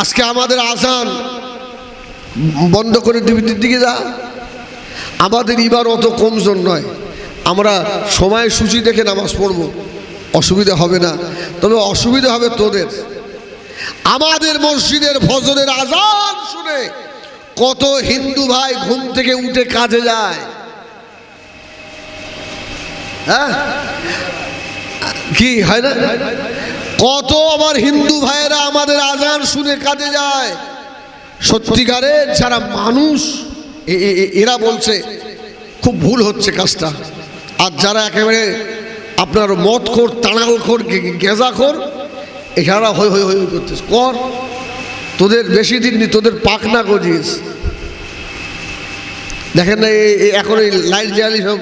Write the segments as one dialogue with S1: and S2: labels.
S1: আজকে আমাদের আজান বন্ধ করে টিভির দিকে যা। আমাদের ইবার অত কমজোর নয়, আমরা সময় সূচি দেখে নামাজ পড়ব, অসুবিধা হবে না। তবে অসুবিধা হবে তোদের। আমাদের মসজিদের ফজরের আজান শুনে কত হিন্দু ভাই ঘুম থেকে উঠে কাজে যায়। হ্যাঁ, কি হয় না? কত আমার হিন্দু ভাইয়েরা আমাদের আজান শুনে কাজে যায়। সত্যিকারের যারা মানুষ এরা বলছে খুব ভুল হচ্ছে কাজটা। আর যারা একেবারে আপনার মদখোর, তাড়ালখোর, গেঁজাখোর, এছাড়া হই হই হই করতেছে। কর, তোদের বেশি দিন নি, তোদের পাক না গজিস। দেখেন না এখন এই লাইট জ্বালি সব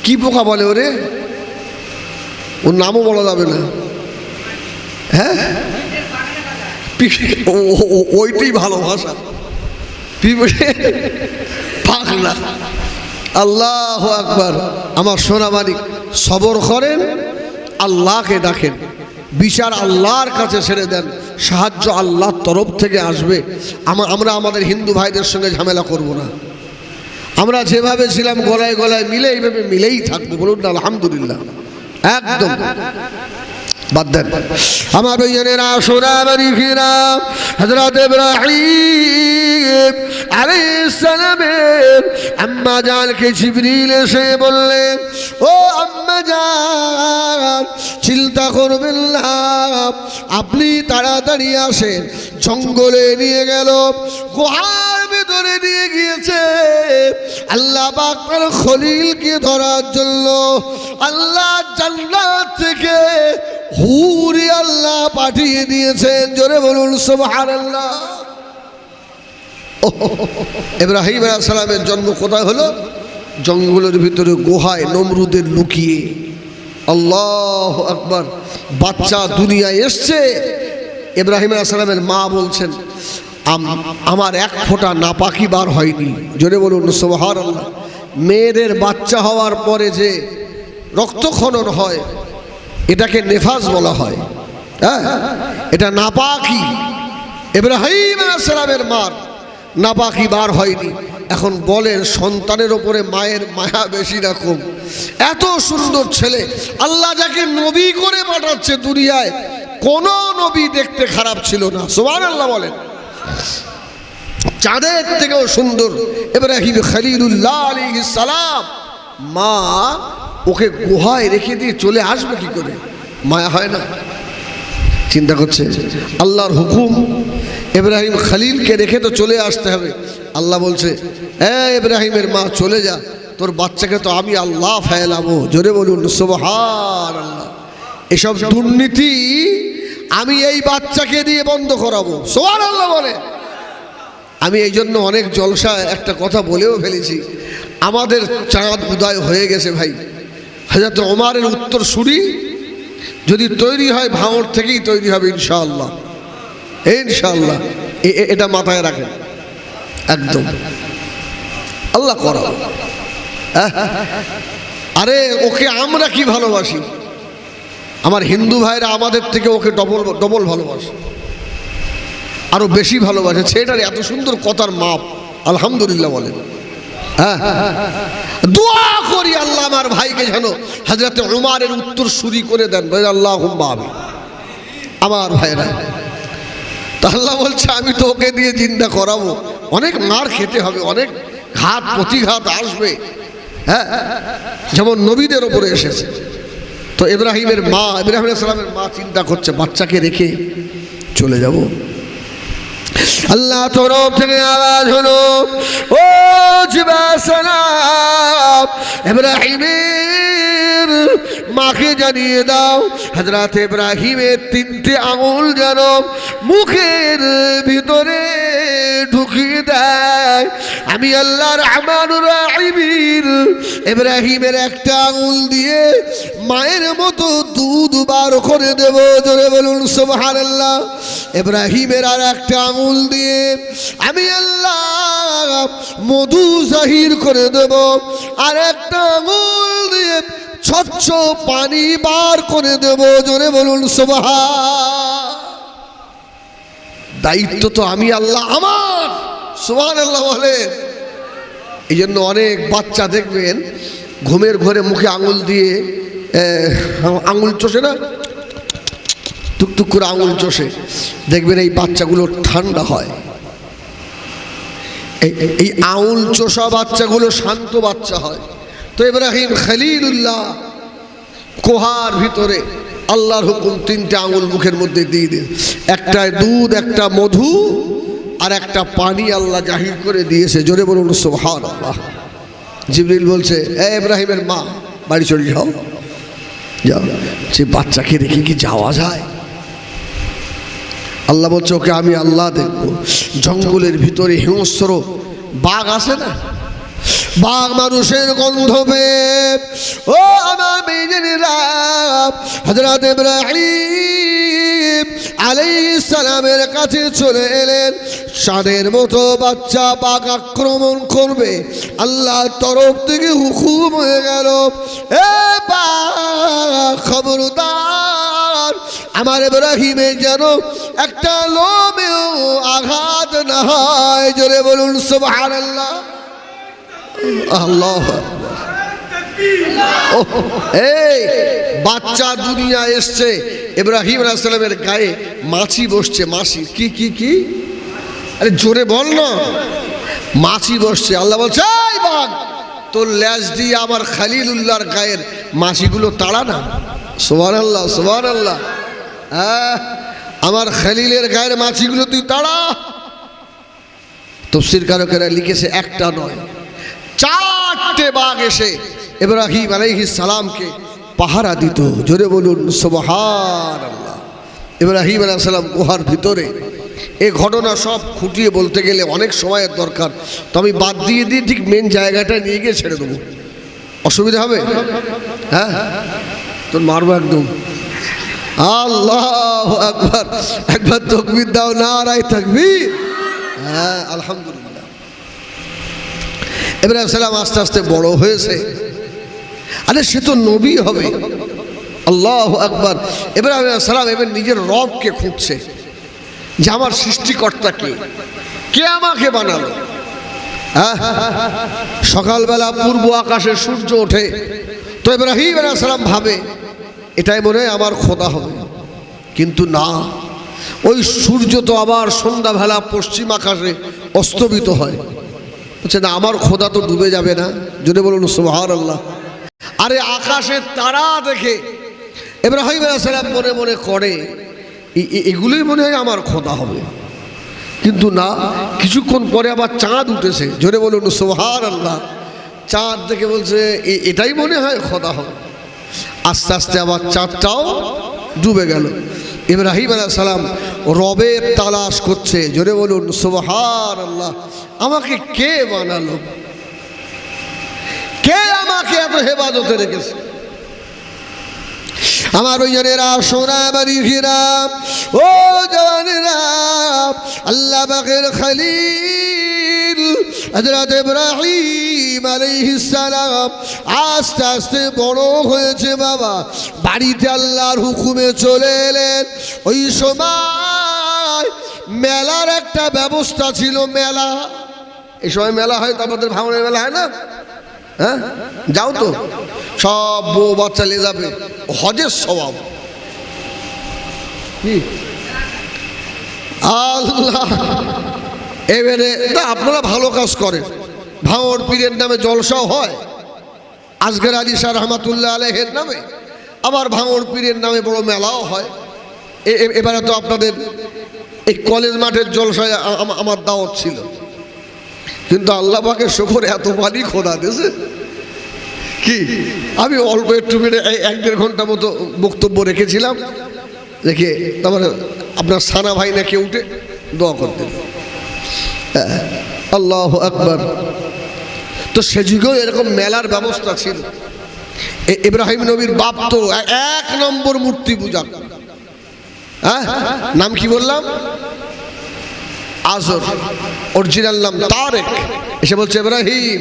S1: কি পোকা বলে ওরে, ওর নামও বলা যাবে না। হ্যাঁ, ওইটাই ভালো ভাষা, পাগলা। আল্লাহু আকবার। আমার সোনা মানিক, সবর করেন, আল্লাহকে ডাকেন, বিচার আল্লাহর কাছে ছেড়ে দেন, সাহায্য আল্লাহর তরফ থেকে আসবে। আমরা আমাদের হিন্দু ভাইদের সঙ্গে ঝামেলা করব না। আমরা যেভাবে ছিলাম গলায় গলায় মিলে, এইভাবে মিলেই থাকবো। বলুন না আলহামদুলিল্লাহ। একদম বাদ দেন। আমার ভাইয়েরা, সোনা মানিকেরা, হযরত ইব্রাহিম আলাইহিস সালামের আম্মা জানকে জিবরিল এসে বললেন, ও আম্মা জান, চিন্তা করবেন না, আপনি তাড়াতাড়ি আসেন। জঙ্গলে নিয়ে গেল, গুহার ভিতরে নিয়ে গিয়েছে আল্লাহ পাক তার খলিলকে ধরার জন্য। আল্লাহ জান্নাত থেকে হুরি আল্লাহ পাঠিয়ে দিয়েছেন। জোরে বলুন সুবহানাল্লাহ। ইব্রাহিম আলাইহিস সালামের জন্ম কোথায় হলো? জঙ্গলের ভিতরে, গুহায়, নমরুদের লুকিয়ে। আল্লাহু আকবার। বাচ্চা দুনিয়ায় এসছে। ইব্রাহিম আলাইহিস সালামের মা বলছেন, আমার এক ফোঁটা নাপাকি বার হয়নি। জোরে বলুন সুবহানাল্লাহ। মেয়েদের বাচ্চা হওয়ার পরে যে রক্তক্ষরণ হয়, এটাকে নেফাস বলা হয়। হ্যাঁ, এটা নাপাকি। ইব্রাহিম আলাইহিস সালামের মার নাপাকি বার হয়নি। এখন বলেন, সন্তানের ওপরে মায়ের মায়া বেশি না কম? এত সুন্দর ছেলে আল্লাহ যাকে নবী করে পাঠাচ্ছে দুনিয়ায়, কোন নবী দেখতে খারাপ ছিল না। সুবহানাল্লাহ বলেন। চাঁদের থেকেও সুন্দর ইব্রাহিম খলিলুল্লাহ আলাইহিস সালাম। মা ওকে গুহায় রেখে দিয়ে চলে আসবে কি করে? মায়া হয় না? চিন্তা করছে, আল্লাহর হুকুম, ইব্রাহিম খলিলকে রেখে তো চলে আসতে হবে। আল্লাহ বলছে, এ ইব্রাহিমের মা চলে যা, তোর বাচ্চাকে তো আমি আল্লাহ ফেলাবো। জোরে বলুন সুবহানাল্লাহ। এসব দুর্নীতি আমি এই বাচ্চাকে দিয়ে বন্ধ করাবো। সুবহানাল্লাহ বলে। আমি এই জন্য অনেক জলসায় একটা কথা বলেও ফেলেছি, আমাদের চাঁদ উদয় হয়ে গেছে ভাই। হযরত ওমরের উত্তরসূরি যদি তৈরি হয়, ভাঙড় থেকেই তৈরি হবে ইনশাআল্লাহ। ইনশাআল্লাহ, এটা মাথায় রাখেন একদম। আল্লাহ করা। আরে ওকে আমরা কি ভালোবাসি, আমার হিন্দু ভাইরা আমাদের থেকে ওকে ডবল ভালোবাসে, আরো বেশি ভালোবাসে। সেটার এত সুন্দর কথার মাপ, আলহামদুলিল্লাহ বলেন। হ্যাঁ, দোয়া করি আল্লাহ আমার ভাইকে যেন হযরত ওমরের উত্তরসূরি করে দেন। আল্লাহুম্মা আমিন। আমার ভাইরা, তা আল্লাহ বলছে আমি তো ওকে দিয়ে জিন্দা করাবো। অনেক মার খেতে হবে, অনেক ঘাত প্রতিঘাত আসবে। হ্যাঁ, যেমন নবীদের ওপরে এসেছে। তো ইব্রাহিমের মা, ইব্রাহিম আলাইহিস সালামের মা চিন্তা করছে, বাচ্চাকে রেখে চলে যাব। আল্লাহ তরফ থেকে আওয়াজ হলো, ও জিবাসালাম, ইব্রাহিমের মাকে জানিয়ে দাও হযরত ইব্রাহিমের 3টে আঙুল যেন মুখের ভিতরে ঢুকিয়ে দেয়। আমি আল্লাহ রহমানুর রহিম ইব্রাহিমের একটা আঙুল দিয়ে মায়ের মতো দুধ বার করে দেব। জোরে বলুন সুবহানাল্লাহ। ইব্রাহিমের আর একটা আঙুল দিয়ে আমি আল্লাহ মধু জাহির করে দেব, আর একটা আঙুল দিয়ে স্বচ্ছ পানি বার করে দেব। জোরে বলুন সুবহান। দায়িত্ব তো আমি আল্লাহ আমার। সুবহানাল্লাহ বলে। এই জন্য অনেক বাচ্চা দেখবেন ঘুমের ঘরে মুখে আঙুল দিয়ে আঙুল চষে না, টুকটুক করে আঙুল চষে, দেখবেন এই বাচ্চাগুলো ঠান্ডা হয়। এই আঙুল চষা বাচ্চাগুলো শান্ত বাচ্চা হয়। তো ইব্রাহিম খলিলুল্লাহ কোহার ভিতরে আল্লাহর হুকুম তিনটে আঙুল মুখের মধ্যে দিয়ে দিয়ে, একটায় দুধ, একটা মধু, আর একটা পানি আল্লাহ জাহির করে দিয়েছে। জোরে বলুন সুবহানাল্লাহ। জিবরিল বলছে, এ ইব্রাহিমের মা, বাড়ি চলে যাও, যাও। সে বাচ্চাকে রেখে কি যাওয়া যায়? আল্লাহ বলছে, ওকে আমি আল্লাহ দেখবো। জঙ্গলের ভিতরে হিংস্র বাঘ আছে না, বাঘ মানুষের গন্ধ পেয়ে ও আমার বেজেরা হযরত ইব্রাহিম আলাইহিস সালামের কাছে চলে এলেন। ষাঁড়ের মতো বাচ্চা বাঘ আক্রমণ করবে, আল্লাহর তরফ থেকে হুকুম হয়ে গেল, এ বাঘ খবরদার, আমার ইব্রাহিমের যেন একটা লোমেও আঘাত না হয়। জোরে বলুন সুবহানাল্লাহ। আল্লাহ, এই বাচ্চা দুনিয়া এসছে, ইব্রাহিম আলাইহিস সালামের গায়ে মাছি বসছে। মাছি কি কি কি? আরে জোরে বল না। মাছি বসছে। আল্লাহ বলছে, এই বাঘ, তোর ল্যাজ দিয়ে আমার খলিলুল্লাহর গায়ের মাছিগুলো তাড়া না। সুবহানাল্লাহ, সুবহানাল্লাহ। হ্যাঁ, আমার খলিলের গায়ের মাছিগুলো তুই তাড়া। তাফসীর কারকেরা লিখেছে একটা নয়, চারটে বাঘ এসে ইব্রাহিম আলাইহিস সালামকে পাহারা দিত। জোরে বলুন সুবহানাল্লাহ। ইব্রাহিম আলাইহিস সালাম গুহার ভিতরে। এই ঘটনা সব খুঁটিয়ে বলতে গেলে অনেক সময়ের দরকার, তো আমি বাদ দিয়ে দিয়ে ঠিক মেন জায়গাটা নিয়ে গিয়ে ছেড়ে দেবো। অসুবিধা হবে? হ্যাঁ, তোর মারবো একদম। আল্লাহু আকবার। একবার তাকবীর দাও, নারায়ে তাকবীর। হ্যাঁ, আলহামদুলিল্লাহ। ইব্রাহিম সালাম আস্তে আস্তে বড় হয়েছে। আরে সে তো নবী হবে। আল্লাহু আকবার। ইব্রাহিম সালাম এবার নিজের রবকে খুঁজছে যে আমার সৃষ্টিকর্তা কে, কে আমাকে বানালো। হ্যাঁ, সকালবেলা পূর্ব আকাশে সূর্য ওঠে, তো ইব্রাহিম আলাইহিস সালাম ভাবে এটাই মনে হয় আমার খোদা হবে। কিন্তু না, ওই সূর্য তো আবার সন্ধ্যাবেলা পশ্চিম আকাশে অস্তমিত হয়। বলছে না, আমার খোদা তো ডুবে যাবে না। যদি বলুন সুবহানাল্লাহ। আরে আকাশের তারা দেখে ইব্রাহিম আলাইহিস সালাম মনে মনে করে এগুলোই মনে হয় আমার খোদা হবে। কিন্তু না, কিছুক্ষণ পরে আবার চাঁদ উঠেছে। জোরে বলুন সুবহানাল্লাহ। চাঁদ দেখে বলছে এটাই মনে হয় খোদা হবে। আস্তে আস্তে আবার চাঁদটাও ডুবে গেল। ইব্রাহিম আলাইহিস সালাম রবের তালাশ করছে। জোরে বলুন সুবহানাল্লাহ। আমাকে কে বানালো, কে আমাকে এত হেফাজতে রেখেছে? আমার ওই জনেরা, সোনা বাড়িরা, ও জওয়ানেরা, আল্লাহ পাকের খলিল হযরত ইব্রাহিম আলাইহিস সালাম আস্তে আস্তে বড় হয়েছে। বাবা বাড়িতে আল্লাহর হুকুমে চলে এলেন। ওই সময় মেলার একটা ব্যবস্থা ছিল। মেলা, এই সময় মেলা হয়, তারপর ভাঙনের মেলা হয় না? হ্যাঁ, যাও তো, সব বউ বাচ্চা নিয়ে যাবে। হজের স্বভাব কি আল্লাহ। এবারে না, আপনারা ভালো কাজ করেন। ভাঙর পীরের নামে জলসাও হয়, আসগর আলী শাহ রহমাতুল্লাহ আলাইহির নামে, আবার ভাঙর পীরের নামে বড় মেলাও হয়। এবারে তো আপনাদের এই কলেজ মাঠের জলসায় আমার দাওয়াত ছিল, কিন্তু আল্লাহ পাকের শুকর এত পানি খোদা দিয়েছে কি, আমি অল্প একটু মিনিট 1-1.5 ঘন্টা মতো বক্তব্য রেখেছিলাম। রেখে তারপরে আপনার সানা ভাই নাকি উঠে দোয়া করতেন। আল্লাহু আকবার। তো সে যুগেও এরকম মেলার ব্যবস্থা ছিল। ইব্রাহিম নবীর বাপ তো 1 নম্বর মূর্তি পূজা। হ্যাঁ, নাম কি বললাম? আজর। অরিজিনাল নাম তারেক। এসে বলছে, ইব্রাহিম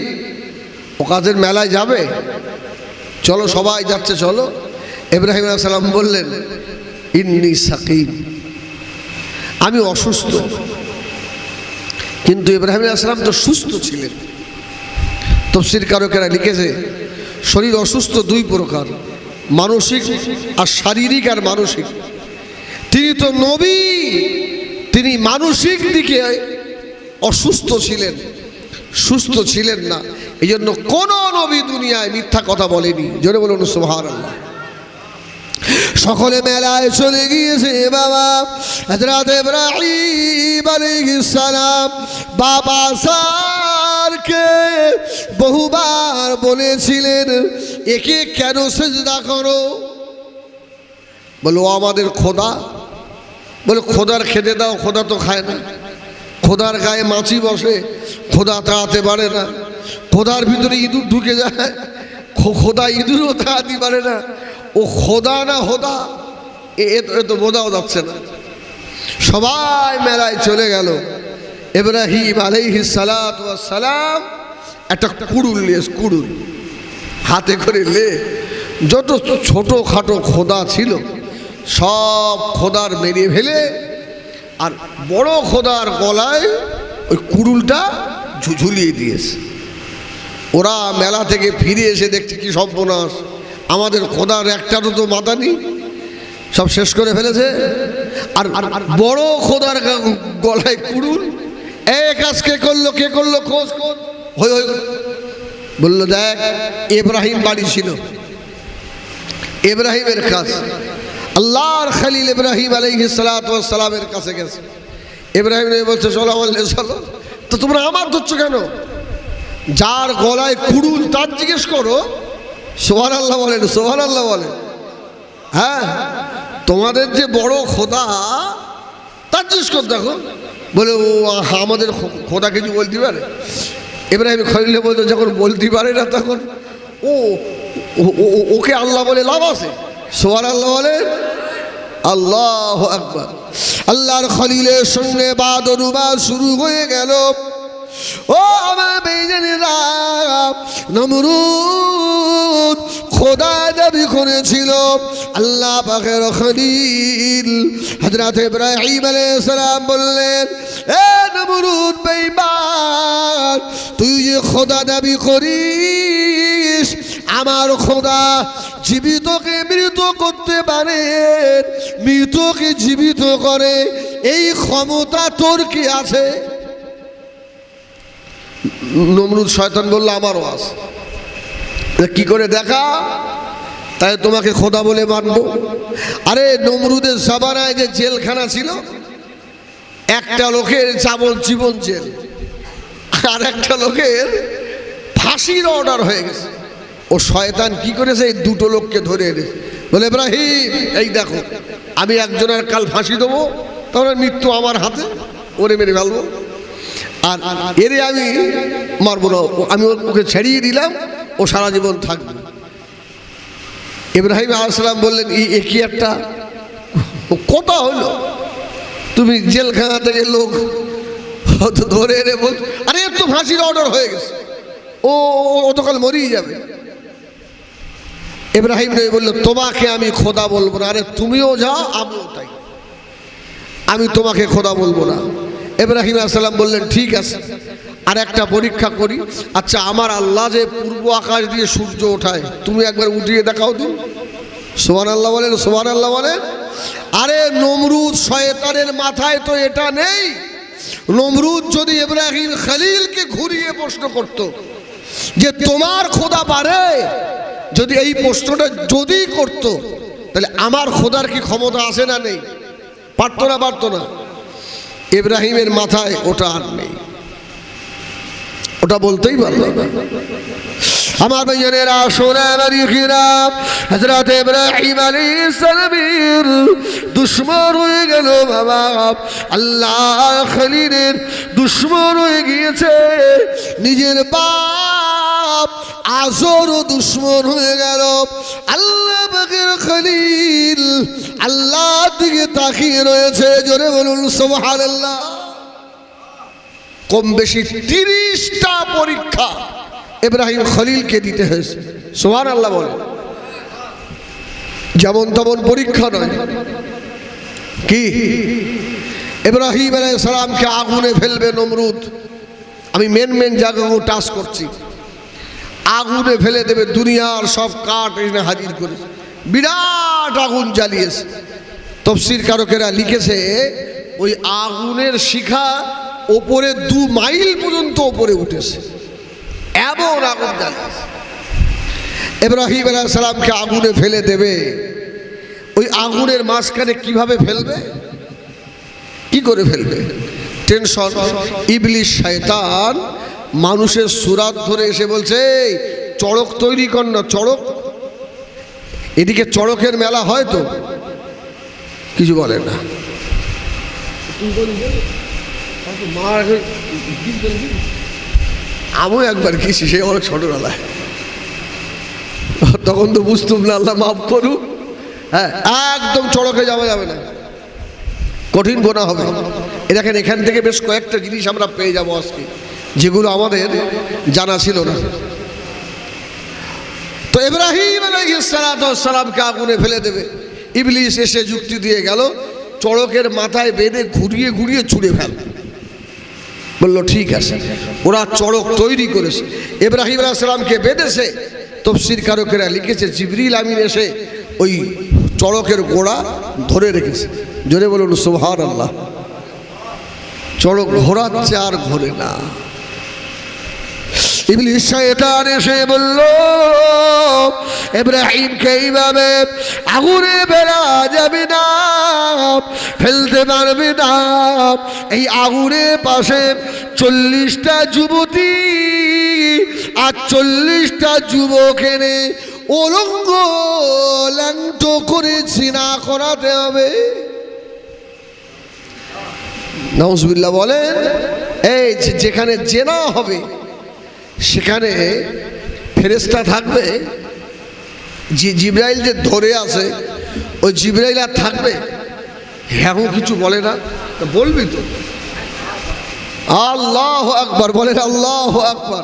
S1: ও কাজের মেলায় যাবে? চলো, সবাই যাচ্ছে, চলো। ইব্রাহিম আলাইহিস সালাম বললেন, ইন্নী সাকিম, আমি অসুস্থ। কিন্তু ইব্রাহিম আলাইহিস সালাম তো সুস্থ ছিলেন। তাফসীর কারকেরা লিখেছে শরীর অসুস্থ দুই প্রকার, মানসিক আর শারীরিক আর মানসিক। তিনি তো নবী, তিনি মানসিক দিকে অসুস্থ ছিলেন, সুস্থ ছিলেন না। এই জন্য কোন নবী দুনিয়ায় মিথ্যা কথা বলেনি। জোরে বলুন সুবহানাল্লাহ। সকলে মেলায় চলে গিয়েছে বাবা। হযরত ইব্রাহিম আলাইহিস সালাম বাবা সারকে বহুবার বলেছিলেন একে কেন সিজদা করো? বলো আমাদের খোদা। বলে খোদার খেতে দাও, খোদা তো খায় না। খোদার গায়ে মাছি বসে, খোদা তাড়াতে পারে না। খোদার ভিতরে ইঁদুর ঢুকে যায়, খোদা ইঁদুরও তাড়াতে পারে না। ও খোদা না হোদা, এ তো বোঝাও যাচ্ছে না। সবাই মেলায় চলে গেল। ইব্রাহিম আলাইহিস সালাতু ওয়াস সালাম একটা কুড়ুল নিয়ে, কুড়ুল হাতে করে লে যত ছোটোখাটো খোদা ছিল সব খোদার মেরে ফেলে আর বড় খোদার গলায় ওই কুড়ুলটা ঝুলিয়ে দিয়েছে। ওরা মেলা থেকে ফিরে এসে দেখছে কি সর্বনাশ, আমাদের খোদার একটারও তো মাথা নেই, সব শেষ করে ফেলেছে। আর বড় খোদার গলায় কুড়ুল। এক কাজ কে করলো, কে করলো, খোঁজ খোঁজ হই হই বললো দেখ ইব্রাহিম বাড়ি ছিল, ইব্রাহিমের কাজ। আল্লাহর খলিল ইব্রাহিম আলাইহিস সালাতু ওয়াস সালামের কাছে গেছে। ইব্রাহিম বলছে চলো, বললে চলো। তো তোমরা আমার ধরছো কেন? যার গলায় কুড়ুল তার জিজ্ঞেস করো। সুবহানাল্লাহ বলেন, সুবহানাল্লাহ বলেন। হ্যাঁ, তোমাদের যে বড় খোদা তার জিজ্ঞেস কর। দেখো বলে ও আমাদের খোদা কিছু বলতে পারে? ইব্রাহিম খলিল বলতো যখন বলতে পারে না তখন ওকে আল্লাহ বলে লাভ আছে? সুবহানাল্লাহ বলেন, আল্লাহু আকবার। আল্লাহর খলিলের সঙ্গে বাদরুবা শুরু হয়ে গেল। ও আমার বেজনেরা, নমরুদ খোদা দাবি করেছিল। আল্লাহ পাকের খলিল হযরত ইব্রাহিম আলাইহিস সালাম বললেন, এ নমরুদ বেঈমান, তুই যে খোদা দাবি করিস, আমার খোদা জীবিতকে মৃত করতে পারে, মৃতকে জীবিত করে, এই ক্ষমতা তোর কি আছে? নমরুদ শয়তান বলল আমারও আছে। কি করে দেখা, তাই তোমাকে খোদা বলে মানবো। আরে নমরুদের সাবানায় যে জেলখানা ছিল, একটা লোকের যাবজ্জীবন জেল, আর একটা লোকের ফাঁসির অর্ডার হয়ে গেছে। ও শয়তান কি করেছে, এই দুটো লোককে ধরে এনেছে। বলে ইব্রাহিম এই দেখো, আমি একজনের কাল ফাঁসি দেবো, তাহলে মৃত্যু আমার হাতে, ওরে মেরে ফেলবো। আর এরে আমি মারবো না, আমি ওকে ছেড়িয়ে দিলাম, ও সারা জীবন থাকবে। ইব্রাহিম আলাইহিস সালাম বললেন এ কি একটা কথা হলো? তুমি জেলখানা থেকে লোক ধরে এনে বল, আরে এর তো ফাঁসির অর্ডার হয়ে গেছে, ও তো কাল মরেই যাবে। ইব্রাহিম নবী বলল তোমাকে আমি খোদা বলবো না। আরে তুমিও যাও, আমিও তাই, আমি তোমাকে খোদা বলবো না। ইব্রাহিম আলাইহিস সালাম বললেন ঠিক আছে, আর একটা পরীক্ষা করি। আচ্ছা, আমার আল্লাহ যে পূর্ব আকাশ দিয়ে সূর্য ওঠায়, তুমি একবার উঠিয়ে দেখাও দিন। সুবহানাল্লাহ বলেন, সুবহানাল্লাহ বলেন। আরে নমরুদ শয়তানের মাথায় তো এটা নেই। নমরুদ যদি ইব্রাহিম খলিলকে ঘুরিয়ে প্রশ্ন করত যে তোমার খোদা পারে, যদি এই প্রশ্নটা যদি করত, তাহলে আমার খোদার কি ক্ষমতা আছে না নেই? পারতো না, পারতো না। ইব্রাহিমের মাথায় ওটা আর নেই, ওটা বলতেই পারলো না। আমার ভাইয়েরা সোনার খিরাম, হযরত ইব্রাহিম আলাইহিস সালামের দুশমন হয়ে গেল বাবা। আল্লাহ খলিলের দুশমন হয়ে গিয়েছে, নিজের বাপ আজরও দুশমন হয়ে গেল। আল্লাহ পাকের খলিল আল্লাহর দিকে তাকিয়ে রয়েছে। জোরে বলুন সুবহানাল্লাহ। কম বেশি 30টা পরীক্ষা ইব্রাহিম খলিলকে দিতে হয়েছে। সুবহানাল্লাহ বলেন। যেমন তেমন পরীক্ষা নয়। কি ইব্রাহিম আলাইহিস সালামকে আগুনে ফেলবে নমরুদ। আমি মেন জায়গাগুলো টাচ করছি। আগুনে ফেলে দেবে, দুনিয়ার সব কাঠ এনে হাজির করে বিরাট আগুন জ্বালিয়েছে। তফসির কারকেরা লিখেছে ওই আগুনের শিখা ওপরে 2 মাইল পর্যন্ত ওপরে উঠেছে, এমন আগুন জ্বালিয়েছে। ইব্রাহিম আলাইহিস সালামকে আগুনে ফেলে দেবে, ওই আগুনের মাঝখানে কিভাবে ফেলবে, কি করে ফেলবে? টেনশন। ইবলিশ শয়তান মানুষের সুরাত ধরে এসে বলছে চড়ক তৈরি কর না, চড়ক। এদিকে চড়কের মেলা হয় তো, কিছু বলে না। আমিও একবার গেছি, সে অনেক ছোটবেলায়, তখন তো বুঝতুম না, আল্লাহ মাফ করুক। হ্যাঁ, একদম চড়কে যাওয়া যাবে না, কঠিন গোনা হবে। দেখেন এখান থেকে বেশ কয়েকটা জিনিস আমরা পেয়ে যাবো আজকে, যেগুলো আমাদের জানা ছিল না। তো ইব্রাহিম আলাইহিস সালামকে আগুনে ফেলে দেবে। ইবলিস এসে যুক্তি দিয়ে গেল, চড়কের মাথায় বেঁধে ঘুরিয়ে ঘুরিয়ে ছুঁড়ে ফেল। বলল ঠিক আছে। ওরা চড়ক তৈরি করেছে, ইব্রাহিম আলাইহিস সালামকে বেঁধেছে। তফসির কারকেরা লিখেছে জিবরিল আমিন এসে ওই চড়কের গোড়া ধরে রেখেছে। জোরে বলুন সুবহানাল্লাহ। চড়ক ঘোরাচ্ছে আর ঘোরে না। ইবলিস শয়তান এসে বলল ইব্রাহিমকে এইভাবে আগুনে ফেলা যাবে না, ফেলতে পারবে না। এই আগুনের পাশে 40টা যুবতী আর 40টা যুবক এনে অলঙ্গ ল্যাংটো করে জিনা করাতে হবে। নাউজুবিল্লাহ বলেন। এই যেখানে জেনা হবে সেখানে ফেরেশতা থাকবে, জিবরাইল যে ধরে আছে ওই জিবরাইল আর থাকবে? এখন কিছু বলে না, বলবি তো। আল্লাহু আকবার বলেন, আল্লাহু আকবার।